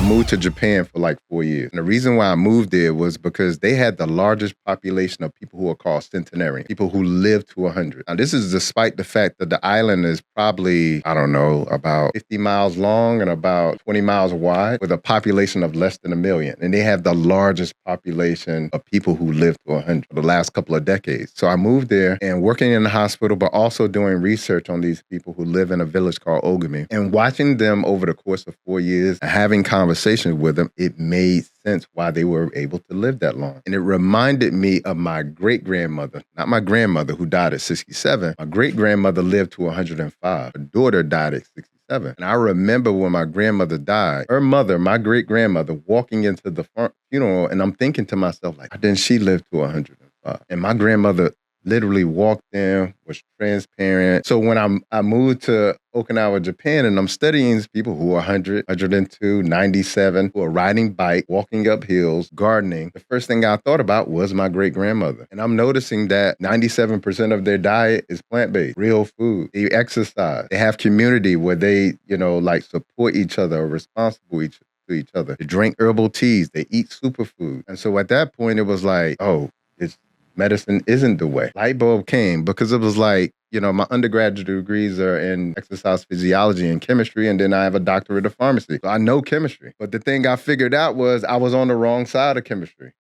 moved to Japan for like 4 years. And the reason why I moved there was because they had the largest population of people who are called centenarians, people who live to 100. Now, this is despite the fact that the island is probably, I don't know, about 50 miles long and about 20 miles wide with a population of less than 1 million. And they have the largest population of people who live to 100 for the last couple of decades. So I moved there and working in the hospital, but also doing research on these people who live in a village called Ogami. And watching them over the course of 4 years and having conversations with them, it made sense why they were able to live that long. And it reminded me of my great-grandmother, not my grandmother who died at 67. My great-grandmother lived to 105. Her daughter died at 67. And I remember when my grandmother died, her mother, my great-grandmother, walking into the funeral, and I'm thinking to myself, like, why didn't she live to 105? And my grandmother literally walked in, was transparent. So when I moved to Okinawa, Japan, and I'm studying these people who are 100, 102, 97, who are riding bike, walking up hills, gardening, the first thing I thought about was my great-grandmother. And I'm noticing that 97% of their diet is plant-based, real food. They exercise. They have community where they, like support each other, are responsible to each other. They drink herbal teas. They eat superfood. And so at that point, it was like, oh, medicine isn't the way. Light bulb came because it was like, my undergraduate degrees are in exercise physiology and chemistry, and then I have a doctorate of pharmacy. So I know chemistry. But the thing I figured out was I was on the wrong side of chemistry.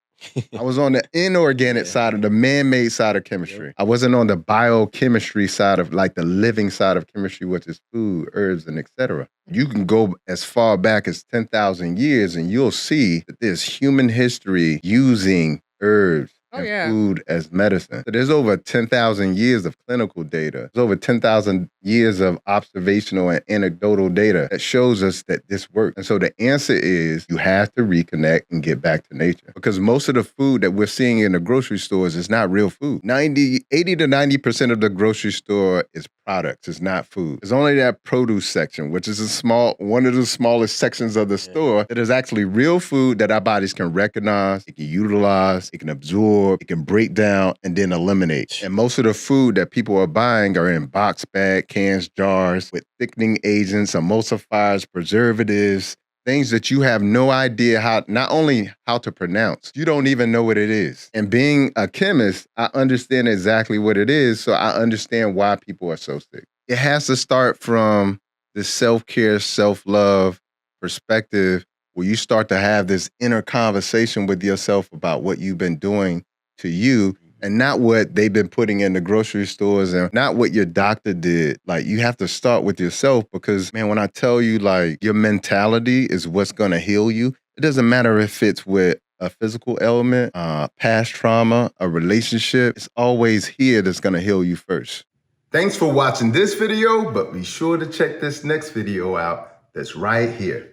I was on the inorganic side of the man-made side of chemistry. I wasn't on the biochemistry side of like the living side of chemistry, which is food, herbs, and etc. You can go as far back as 10,000 years and you'll see that there's human history using herbs and food as medicine. So there's over 10,000 years of clinical data. There's over 10,000 years of observational and anecdotal data that shows us that this works. And so the answer is you have to reconnect and get back to nature. Because most of the food that we're seeing in the grocery stores is not real food. 80 to 90% of the grocery store is products. It's not food. It's only that produce section, which is one of the smallest sections of the store that is actually real food that our bodies can recognize, it can utilize, it can absorb, it can break down, and then eliminate. And most of the food that people are buying are in box bag, cans, jars with thickening agents, emulsifiers, preservatives, things that you have no idea not only how to pronounce, you don't even know what it is. And being a chemist, I understand exactly what it is, so I understand why people are so sick. It has to start from the self-care, self-love perspective where you start to have this inner conversation with yourself about what you've been doing to you and not what they've been putting in the grocery stores and not what your doctor did. Like, you have to start with yourself because, man, when I tell you, like, your mentality is what's going to heal you, it doesn't matter if it's with a physical ailment, past trauma, a relationship. It's always here that's going to heal you first. Thanks for watching this video, but be sure to check this next video out that's right here.